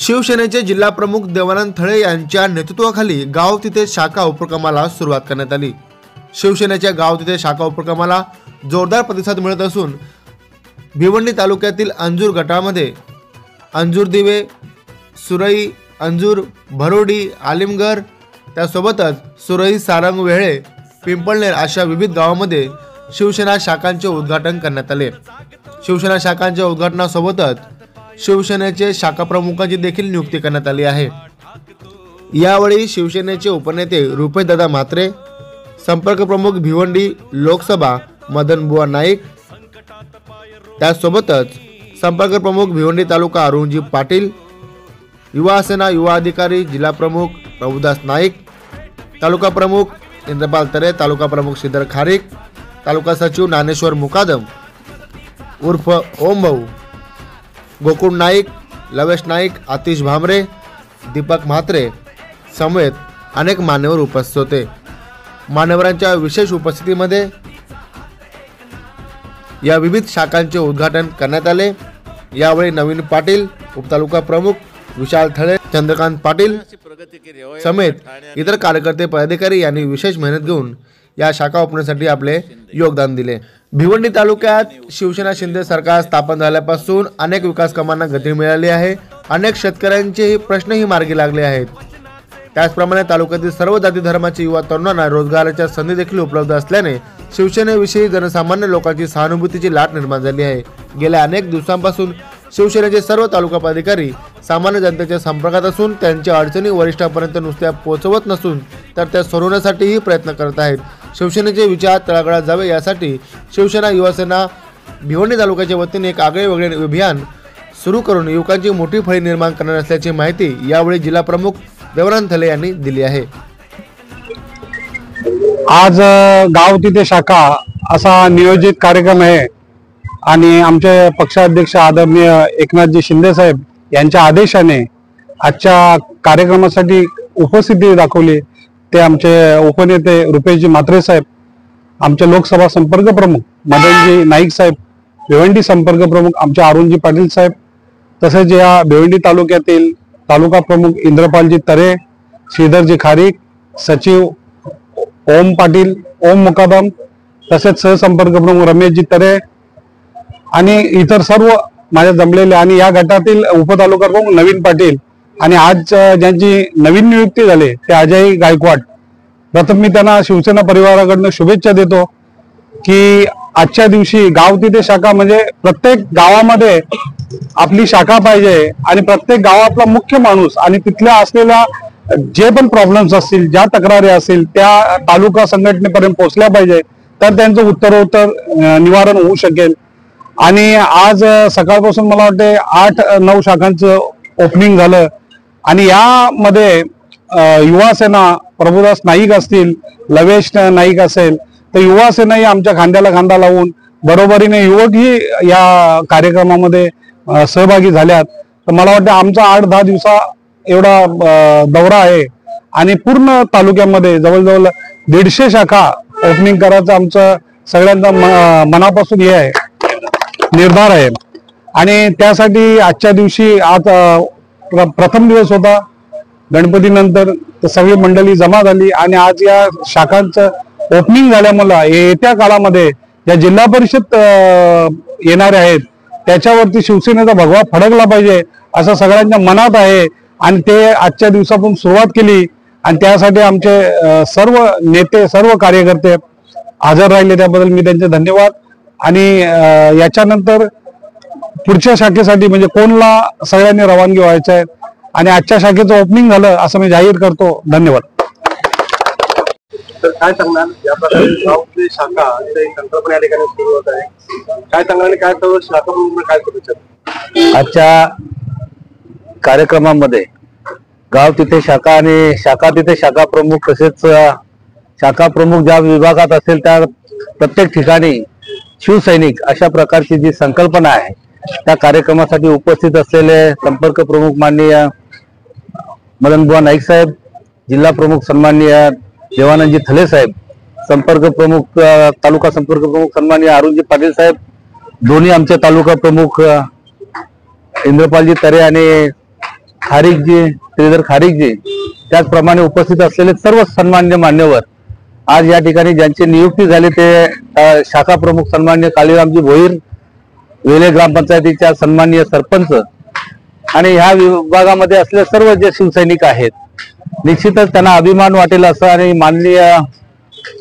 शिवसेनेचे जिल्हा प्रमुख देवानंद थळे यांच्या नेतृत्वाखाली गाव तिथे शाखा उपक्रमाला सुरुवात करण्यात आली। शिवसेनेच्या गाव तिथे शाखा उपक्रमाला जोरदार प्रतिसाद मिळत असून भिवंडी तालुक्यातील अंजूर गटामध्ये अंजूर दिवे, सुरई, अंजूर, भरोडी, आलिमगर, त्यासोबतच सुरई, सारंग, वेळे, पिंपळनेर अशा विविध गावांमध्ये शिवसेना शाखांचे उद्घाटन करण्यात आले। शिवसेना शाखांच्या उद्घाटनासोबतच शिवसेनेचे शाखा प्रमुखांची देखील नियुक्ती करण्यात आली आहे। यावेळी शिवसेनेचे उपनेते रुपेशदादा म्हात्रे, संपर्क प्रमुख भिवंडी लोकसभा मदनबुवा नाईक, त्यासोबतच संपर्क प्रमुख भिवंडी तालुका अरुणजी पाटील, युवा सेना युवा अधिकारी जिल्हा प्रमुख प्रभुदास नाईक, तालुका प्रमुख इंद्रपाल तरे, तालुका प्रमुख श्रीधर खारीक, तालुका सचिव ज्ञानेश्वर मुकादम उर्फ ओम भाऊ, गोकुळ नाईक, लवेश नाईक, आतिश भामरे, दीपक म्हात्रे समेत अनेक मान्यवर उपस्थित होते। मान्यवरांच्या विशेष उपस्थितीमध्ये या विविध शाखांचे उद्घाटन करण्यात आले। यावेळी नवीन पाटील, उपतालुका प्रमुख विशाल थळे, चंद्रकांत पाटील समेत इतर कार्यकर्ते पदाधिकारी यांनी विशेष मेहनत घेऊन या शाखा ओपनिंगसाठी आपले योगदान दिले। भिवंडी तालुक्यात शिवसेना शिंदे सरकार स्थापन झाल्यापासून अनेक विकास कामांना गती मिळाली आहे। अनेक शेतकऱ्यांचे प्रश्नही मार्गी लागले आहेत। त्याचप्रमाणे तालुक्यातील सर्व जाती धर्माचे युवा तरुणांना रोजगाराच्या संधी देखील उपलब्ध असल्याने शिवसेनेविषयी जनसामान्य लोकांची सहानुभूतीची लाट निर्माण झाली आहे। गेल्या अनेक दिवसांपासून शिवसेनेचे सर्व तालुका पदाधिकारी सामान्य जनतेच्या संपर्कात असून त्यांच्या अडचणी वरिष्ठांपर्यंत नुसत्या पोहोचवत नसून तर त्या सोडवण्यासाठीही प्रयत्न करत आहेत। शिवसेनेचे विचार तळागाळात जावे यासाठी शिवसेना युवा सेना भिवंडी तालुक्याच्या वतीने एक आगळेवेगळे अभियान सुरू करून युवकांची मोठी फळी निर्माण करणार असल्याची माहिती यावेळी जिल्हा प्रमुख देवानंद थळे यांनी दिली आहे। आज गाव तिथे शाखा असा नियोजित कार्यक्रम आहे आणि आमचे पक्षाध्यक्ष आदरणीय एकनाथजी शिंदे साहेब यांच्या आदेशाने आजच्या कार्यक्रमासाठी उपस्थिती दाखवली ते आमचे उपनेते रुपेशजी म्हात्रे साहेब, आमचे लोकसभा संपर्क प्रमुख मदनजी नाईक साहेब, भिवंडी संपर्क प्रमुख आमचे अरुणजी पाटील साहेब, तसेच या भिवंडी तालुक्यातील तालुका प्रमुख इंद्रपालजी तरे, श्रीधरजी खारीक, सचिव ओम पाटील, ओम मुकादम, तसेच सहसंपर्क प्रमुख रमेशजी तरे आणि इतर सर्व माझ्या जमलेले आणि या गटातील उपतालुका प्रमुख नवीन पाटील आणि आज ज्यांची नवीन नियुक्ती झाली ते अजय गायकवाड। प्रथम मी त्यांना शिवसेना परिवाराकडून शुभेच्छा देतो की आजच्या दिवशी गाव तिथे शाखा म्हणजे प्रत्येक गावामध्ये आपली शाखा पाहिजे आणि प्रत्येक गावातला मुख्य माणूस आणि तिथल्या असलेल्या जे पण प्रॉब्लेम्स असतील, ज्या तक्रारी असतील त्या तालुका संघटनेपर्यंत पोहोचल्या पाहिजे, तर त्यांचं उत्तरोत्तर निवारण होऊ शकेल। आणि आज सकाळपासून मला वाटते 8-9 शाखांचं ओपनिंग झालं आणि यामध्ये युवा सेना प्रभुदास नाईक असतील, लवेश नाईक असेल, तर युवा सेना ही आमच्या खांद्याला खांदा लावून बरोबरीने युवकही या कार्यक्रमामध्ये सहभागी झाल्यात। तर मला वाटतं आमचा 8-10 दिवसा एवढा दौरा आहे आणि पूर्ण तालुक्यामध्ये जवळजवळ 150 शाखा ओपनिंग करायचं आमचं सगळ्यांचा मनापासून हे आहे, निर्धार आहे। आणि त्यासाठी आजच्या दिवशी आज प्रथम दिवस होता, गणपतीनंतर सगळी मंडळी जमा झाली आणि आज या शाखांचं ओपनिंग झाल्यामुळे येत्या काळामध्ये ज्या जिल्हा परिषद येणारे आहेत त्याच्यावरती शिवसेनेचा भगवा फडकला पाहिजे असं सगळ्यांच्या मनात आहे आणि ते आजच्या दिवसापासून सुरुवात केली आणि त्यासाठी आमचे सर्व नेते, सर्व कार्यकर्ते हजर राहिले त्याबद्दल मी त्यांचे धन्यवाद। आणि याच्यानंतर पुढच्या शाखेसाठी म्हणजे कोणला सगळ्यांनी रवानगी व्हायचं आहे आणि आजच्या शाखेचं ओपनिंग झालं असं मी जाहीर करतो। धन्यवाद। तर काय सांगणार या प्रकारे गावची शाखा संकल्पना या ठिकाणी सुरू होत आहे, काय सांगणार आणि काय सर्व शाखा म्हणून काय करू शकतो? आजच्या कार्यक्रमामध्ये गाव तिथे शाखा आणि शाखा तिथे शाखा प्रमुख तसेच शाखा प्रमुख ज्या विभागात असेल त्या प्रत्येक ठिकाणी शिवसैनिक अशा प्रकारची जी संकल्पना आहे त्या कार्यक्रमासाठी उपस्थित असलेले संपर्क प्रमुख माननीय मदनबुवा नाईक साहेब, जिल्हा प्रमुख सन्माननीय देवानंदजी थळे साहेब, संपर्क प्रमुख तालुका संपर्क प्रमुख सन्माननीय अरुणजी पाटील साहेब, दोन्ही आमचे तालुका प्रमुख इंद्रपालजी तरे आणि खारीकजी, श्रीधर खारीकजी, त्याचप्रमाणे उपस्थित असलेले सर्व सन्मान्य मान्यवर, आज या ठिकाणी ज्यांची नियुक्ती झाली ते शाखा प्रमुख सन्मान्य कालीरामजी भोईर, वेले ग्रामपंचायतीच्या सन्माननीय सरपंच आणि ह्या विभागामध्ये असलेले सर्व जे शिवसैनिक आहेत, निश्चितच त्यांना अभिमान वाटेल असं आणि माननीय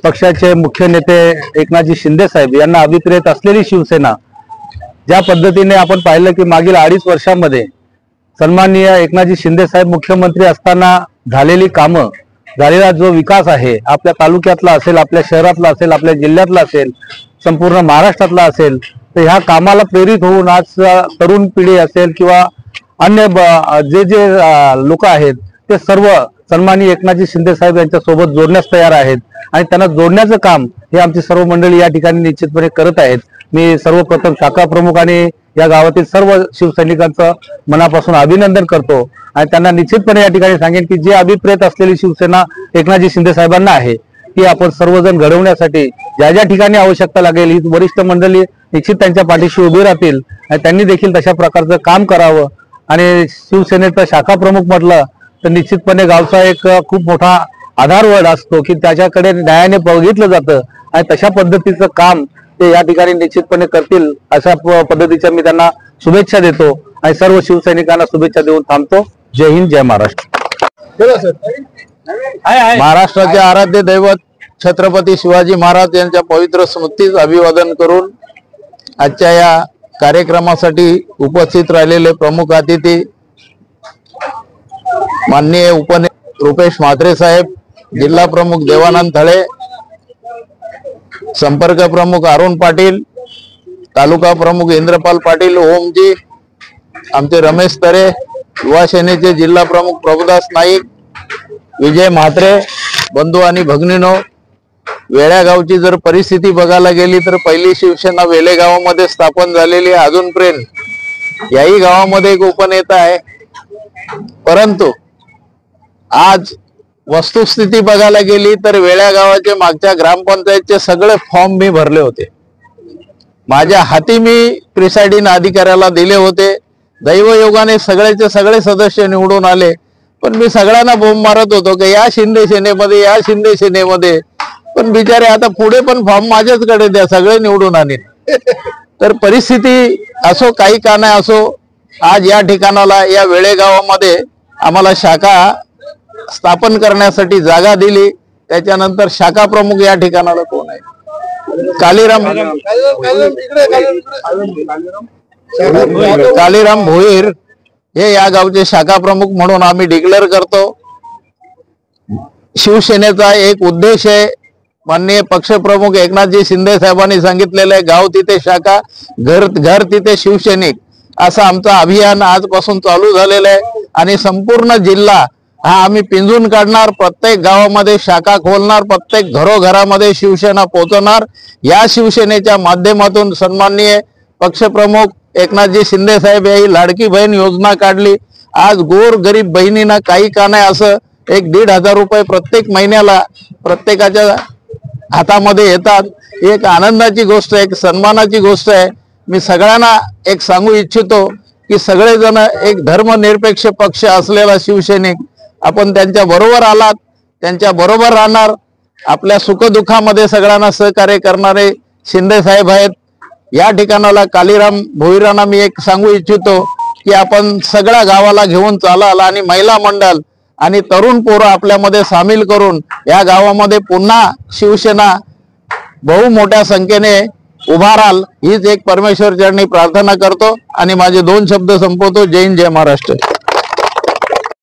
पक्षाचे मुख्य नेते एकनाथजी शिंदे साहेब यांना अभिप्रेत असलेली शिवसेना, ज्या पद्धतीने आपण पाहिलं की मागील 2.5 वर्षांमध्ये सन्माननीय एकनाथजी शिंदे साहेब मुख्यमंत्री असताना झालेली कामं, झालेला जो विकास आहे, आपल्या तालुक्यातला असेल, आपल्या शहरातला असेल, आपल्या जिल्ह्यातला असेल, संपूर्ण महाराष्ट्रातला असेल, तर ह्या कामाला प्रेरित होऊन आज तरुण पिढी असेल किंवा अन्य जे लोक आहेत ते सर्व सन्माननीय एकनाथजी शिंदे साहेब यांच्या सोबत जोडण्यास तयार आहेत आणि त्यांना जोडण्याचं काम हे आमची सर्व मंडळी या ठिकाणी निश्चितपणे करत आहेत. मी सर्वप्रथम शाखा प्रमुख आणि या गावातील सर्व शिवसैनिकांचं मनापासून अभिनंदन करतो आणि त्यांना निश्चितपणे या ठिकाणी सांगेन की जे अभिप्रेत असलेली शिवसेना एकनाथजी शिंदे साहेबांना आहे ती आपण सर्वजण घडवण्यासाठी ज्या ज्या ठिकाणी आवश्यकता लागेल ही वरिष्ठ मंडळी निश्चित त्यांच्या पाठीशी उभी राहतील आणि त्यांनी देखील तशा प्रकारचं काम करावं. आणि शिवसेनेचा शाखा प्रमुख म्हटलं तर निश्चितपणे गावचा एक खूप मोठा आधारवड असतो की त्याच्याकडे न्यायाने बघितलं जातं आणि तशा पद्धतीचं काम ते या ठिकाणी निश्चितपणे करतील अशा पद्धतीच्या मी त्यांना शुभेच्छा देतो आणि सर्व शिवसैनिकांना शुभेच्छा देऊन थांबतो. जय हिंद, जय महाराष्ट्र. महाराष्ट्राचे आराध्य दैवत छत्रपती शिवाजी महाराज यांच्या पवित्र स्मृतीस अभिवादन करून आजच्या या कार्यक्रमासाठी उपस्थित राहिलेले प्रमुख अतिथी माननीय रुपेश म्हात्रे साहेब, जिल्हा प्रमुख देवानंद थळे, संपर्क प्रमुख अरुण पाटील, तालुका प्रमुख इंद्रपाल पाटील, ओमजी, आमचे रमेश तरे, युवा सेनेचे जिल्हा प्रमुख प्रभुदास नाईक, विजय म्हात्रे, बंधू आणि भगिनीनो, वेळ्या गावची जर परिस्थिती बघायला गेली तर पहिली शिवसेना वेले गावामध्ये स्थापन झालेली आहे. अजूनपर्यंत याही गावामध्ये एक उपनेता आहे, परंतु आज वस्तुस्थिती बघायला गेली तर वेळ्या गावाचे मागच्या ग्रामपंचायतचे सगळे फॉर्म मी भरले होते. माझ्या हाती मी प्रिसाइडिंग अधिकाऱ्याला दिले होते. दैवयोगाने सगळेचे सगळे सदस्य निवडून आले, पण मी सगळ्यांना बोंब मारत होतो की या शिंदे सेनेमध्ये, या शिंदे सेनेमध्ये, पण बिचारे आता पुढे पण फॉर्म माझ्याचकडे द्या, सगळे निवडून आणीन. तर परिस्थिती असो काही का नाही असो, आज या ठिकाणाला या वेळे गावामध्ये आम्हाला शाखा स्थापन करण्यासाठी जागा दिली. त्याच्यानंतर शाखा प्रमुख या ठिकाणाला कोण आहे? कालीराम भोईर हे या गावचे शाखा प्रमुख म्हणून आम्ही डिक्लेअर करतो. शिवसेनेचा एक उद्देश आहे, माननीय पक्षप्रमुख एकनाथजी शिंदे साहेबांनी सांगितलेलं आहे, गाव तिथे शाखा, घर तिथे शिवसैनिक, असं आमचं अभियान आजपासून चालू झालेलं आहे. आणि संपूर्ण जिल्हा हा आम्ही पिंजून काढणार, प्रत्येक गावामध्ये शाखा खोलणार, प्रत्येक घरोघरामध्ये शिवसेना पोहोचवणार. या शिवसेनेच्या माध्यमातून सन्माननीय पक्षप्रमुख एकनाथजी शिंदे साहेब ही लाडकी बहीण योजना काढली. आज गोर गरीब बहिणींना काही का नाही असं 1,500 रुपये प्रत्येक महिन्याला प्रत्येकाच्या हातामध्ये येतात. एक आनंदाची गोष्ट आहे, एक सन्मानाची गोष्ट आहे. मी सगळ्यांना एक सांगू इच्छितो की सगळेजण एक धर्मनिरपेक्ष पक्ष असलेला शिवसैनिक, आपण त्यांच्या बरोबर आलात, त्यांच्या बरोबर राहणार. आपल्या सुखदुःखामध्ये सगळ्यांना सहकार्य करणारे शिंदे साहेब आहेत. या ठिकाणाला कालीराम भोईरांना मी एक सांगू इच्छितो की आपण सगळ्या गावाला घेऊन चालाल आणि महिला मंडळ आणि तरुण पोरं आपल्यामध्ये सामील करून या गावामध्ये पुन्हा शिवसेना बहु मोठ्या संख्येने उभाराल, हीच एक परमेश्वर चरणी प्रार्थना करतो आणि माझे 2 शब्द संपवतो. जय हिंद, जय महाराष्ट्र.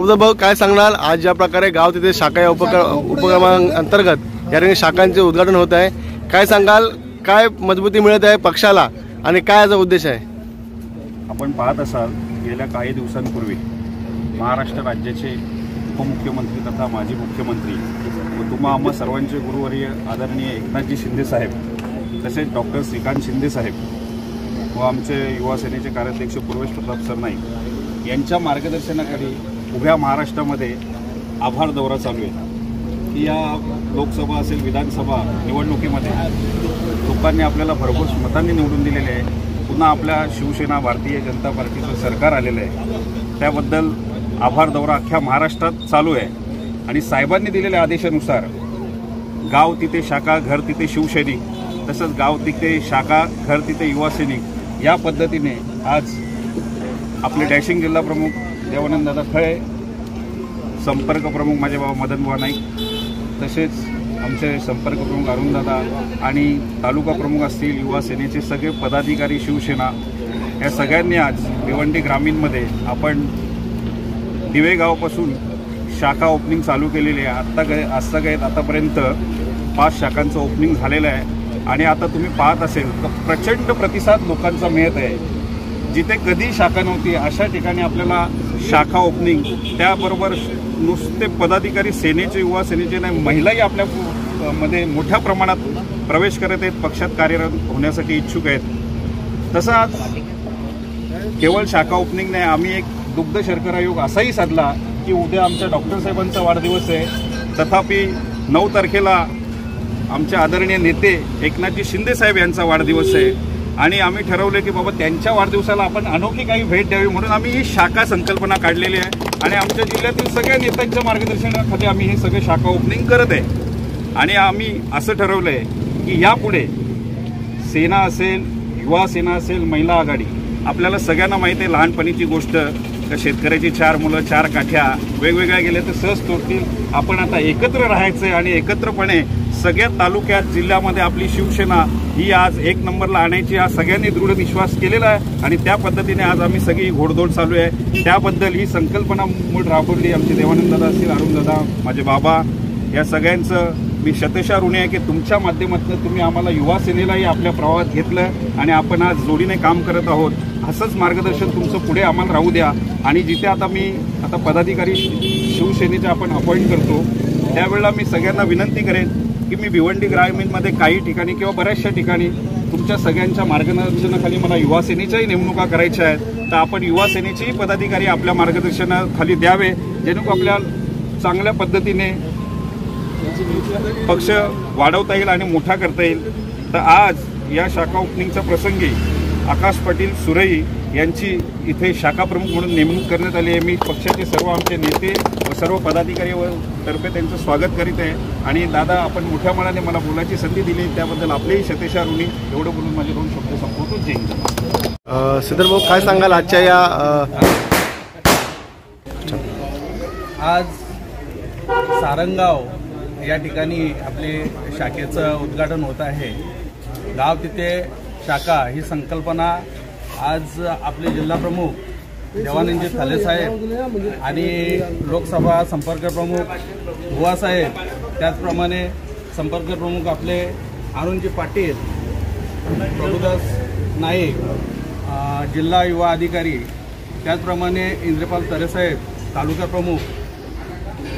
भाऊ, काय सांगणार आज ज्या प्रकारे गाव तिथे शाखा या उपक्रमांतर्गत या ठिकाणी शाखांचे उद्घाटन होत आहे, काय सांगाल? काय मजबूती मिळत आहे पक्षाला आणि काय याचा उद्देश आहे? आपण पाहत असाल, गेल्या काही दिवसांपूर्वी महाराष्ट्र राज्याचे उपमुख्यमंत्री तथा माजी मुख्यमंत्री व तुम्हा आम्हा सर्वांचे गुरुवर्य आदरणीय एकनाथजी शिंदे साहेब, तसेच डॉक्टर श्रीकांत शिंदे साहेब व आमचे युवा सेनेचे कार्याध्यक्ष पूर्वेश प्रताप सरनाईक यांच्या मार्गदर्शनाखाली उभ्या महाराष्ट्रामध्ये आभार दौरा चालू आहे की या लोकसभा असेल विधानसभा निवडणुकीमध्ये लोकांनी आपल्याला भरघोस मतांनी निवडून दिलेले आहे. पुन्हा आपल्या शिवसेना भारतीय जनता पार्टीचं सरकार आलेलं आहे. त्याबद्दल आभार दौरा अख्ख्या महाराष्ट्रात चालू आहे आणि साहेबांनी दिलेल्या आदेशानुसार गाव तिथे शाखा, घर तिथे शिवसैनिक, तसंच गाव तिथे शाखा, घर तिथे युवा सैनिक या पद्धतीने आज आपले डॅशिंग जिल्हा प्रमुख देवानंददादा खळे, संपर्क प्रमुख माझे बाबा मदनबुवा नाईक, तसेच आमचे संपर्क प्रमुख अरुणदादा आणि तालुका प्रमुख असतील, युवा सेनेचे सगळे पदाधिकारी, शिवसेना या सगळ्यांनी आज भिवंडी ग्रामीणमध्ये आपण दिवे गावापासून शाखा ओपनिंग चालू केलेली आहे. आतापर्यंत 5 शाखांचं ओपनिंग झालेलं आहे आणि आता तुम्ही पाहत असेल तर प्रचंड प्रतिसाद लोकांचा मिळत आहे. जिथे कधी शाखा नव्हती अशा ठिकाणी आपल्याला शाखा ओपनिंग, त्याबरोबर नुसते पदाधिकारी सेनेचे, युवा सेनेचे नाही, महिलाही आपल्या मध्ये मोठ्या प्रमाणात प्रवेश करत आहेत, पक्षात कार्यरत होण्यासाठी इच्छुक आहेत. तसं आज केवळ शाखा ओपनिंग नाही, आम्ही एक दुग्ध शर्करा योग असाही साधला की उद्या आमच्या डॉक्टर साहेबांचा वाढदिवस आहे. तथापि 9 तारखेला आमचे आदरणीय नेते एकनाथजी शिंदे साहेब यांचा वाढदिवस आहे आणि आम्ही ठरवले की बाबा त्यांच्या वाढदिवसाला आपण अनोखी काही भेट द्यावी, म्हणून आम्ही ही शाखा संकल्पना काढलेली आहे आणि आमच्या जिल्ह्यातील सगळ्या नेत्यांच्या मार्गदर्शनाखाली आम्ही हे सगळे शाखा ओपनिंग करत आहे. आणि आम्ही असं ठरवलं आहे की यापुढे सेना असेल, युवा सेना असेल, महिला आघाडी, आपल्याला सगळ्यांना माहिती आहे लहानपणीची गोष्ट, का शेतकऱ्याची 4 मुलं 4 काठ्या वेगवेगळ्या गेल्या तर सहज तोडतील. आपण आता एकत्र राहायचं आहे आणि एकत्रपणे सगळ्या तालुक्यात, जिल्ह्यामध्ये आपली शिवसेना ही आज 1 नंबरला आणायची हा सगळ्यांनी दृढ विश्वास केलेला आहे आणि त्या पद्धतीने आज आम्ही सगळी घोडदौड चालू आहे. त्याबद्दल ही संकल्पना मूळ राबवली आमचे देवानंददादा असतील, अरुणदादा, माझे बाबा, या सगळ्यांचं मी शतशः ऋणी आहे की तुमच्या माध्यमातून तुम्ही आम्हाला युवा सेनेलाही आपल्या प्रवाहात घेतलं आणि आपण आज जोडीने काम करत आहोत. असंच मार्गदर्शन तुमचं पुढे आम्हाला राहू द्या. आणि जिथे आता पदाधिकारी शिवसेनेचे आपण अपॉइंट करतो त्यावेळेला मी सगळ्यांना विनंती करेन की मी भिवंडी ग्रामीणमध्ये काही ठिकाणी किंवा बऱ्याचशा ठिकाणी तुमच्या सगळ्यांच्या मार्गदर्शनाखाली मला युवा सेनेच्याही नेमणुका करायच्या आहेत, तर आपण युवा सेनेचेही पदाधिकारी आपल्या मार्गदर्शनाखाली द्यावे, जेणेकरून आपल्या चांगल्या पद्धतीने पक्ष वाढवता येईल आणि मोठा करता येईल. तर आज या शाखा ओपनिंगच्या प्रसंगी आकाश पाटील सुरई यांची इथे शाखा प्रमुख म्हणून नेमणूक करण्यात आली आहे. मी पक्षाचे सर्व आमचे नेते व सर्व पदाधिकारी व तर्फे त्यांचं स्वागत करीत आहे. आणि दादा, आपण मोठ्या मनाने मला बोलायची संधी दिली त्याबद्दल आपलेही शतशः ऋणी. एवढं बोलून माझे 2 शब्द संपवतो. जय हिंद. सिद्धर भाऊ, काय सांगाल आजच्या या आज सारंगाव या ठिकाणी आपले शाखेचं उद्घाटन होत आहे. गाव तिथे शाखा ही संकल्पना आज आपले जिल्हा प्रमुख देवानंदजी खळे साहेब आणि लोकसभा संपर्क प्रमुख बुवा साहेब, त्याचप्रमाणे संपर्क प्रमुख आपले अरुणजी पाटील, प्रभुदास नाईक, जिल्हा युवा अधिकारी, त्याचप्रमाणे इंद्रपाल तरेसाहेब तालुका प्रमुख,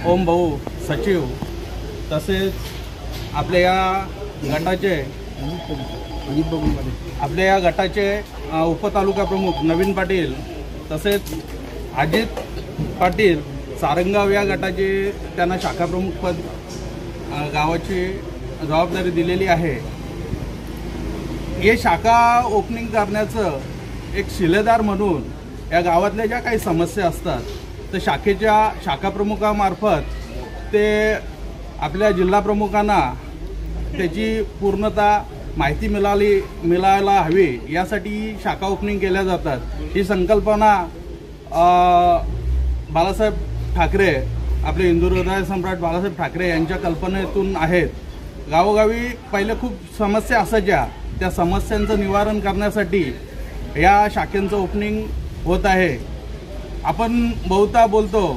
ओम भाऊ सचिव, तसेच आपल्या या गटाचे उपतालुका प्रमुख नवीन पाटील, तसेच अजित पाटील सारंगाव या गटाचे त्यांना शाखा प्रमुख पद गावाची जबाबदारी दिलेली आहे. हे शाखा ओपनिंग करण्याचं एक शिलेदार म्हणून या गावातल्या ज्या काही समस्या असतात तर शाखा प्रमुखामार्फत ते आपल्या जिल्हा प्रमुखांना त्याची पूर्णतः माहिती मिळायला हवी यासाठी शाखा ओपनिंग केल्या जातात. ही संकल्पना बाळासाहेब ठाकरे, आपले हिंदू हृदय सम्राट बाळासाहेब ठाकरे यांच्या कल्पनेतून आहेत. गावोगावी पहिले खूप समस्या असायच्या, त्या समस्यांचं निवारण करण्यासाठी या शाखेचं ओपनिंग होत आहे. आपण बहुधा बोलतो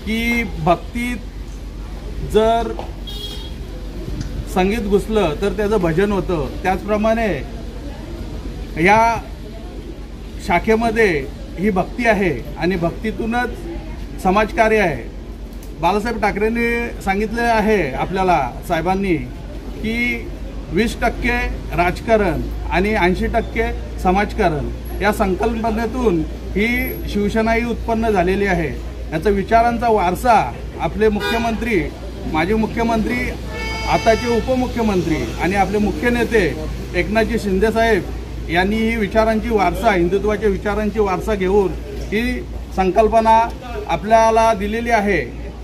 की भक्तीत जर संगीत घुसलं तर त्याचं भजन होतं, त्याचप्रमाणे या शाखेमध्ये ही भक्ती आहे आणि भक्तीतूनच समाजकार्य आहे. बाळासाहेब ठाकरेंनी सांगितले आहे आपल्याला साहेबांनी की 20% राजकारण आणि 80% समाजकारण या संकल्पनेतून ही शिवसेनाही उत्पन्न झालेली आहे. याचा विचारांचा वारसा आपले मुख्यमंत्री, माजी मुख्यमंत्री, आताचे उपमुख्यमंत्री आणि आपले मुख्य नेते एकनाथजी शिंदे साहेब यांनी ही विचारांची वारसा, हिंदुत्वाच्या विचारांची वारसा घेऊन ही संकल्पना आपल्याला दिलेली आहे,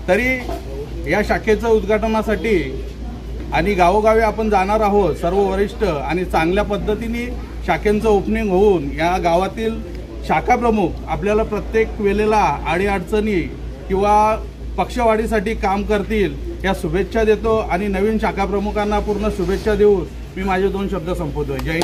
तरी या शाखेचं उद्घाटनासाठी आणि गावोगावी आपण जाणार आहोत सर्व वरिष्ठ, आणि चांगल्या पद्धतीने शाखेचं ओपनिंग होऊन या गावातील शाखा प्रमुख आपल्याला प्रत्येक वेळेला अडीअडचणी किंवा पक्षवाढीसाठी काम करतील या शुभेच्छा देतो आणि नवीन शाखा प्रमुखांना पूर्ण शुभेच्छा देऊन मी माझे 2 शब्द संपवतोय. जय हिंद.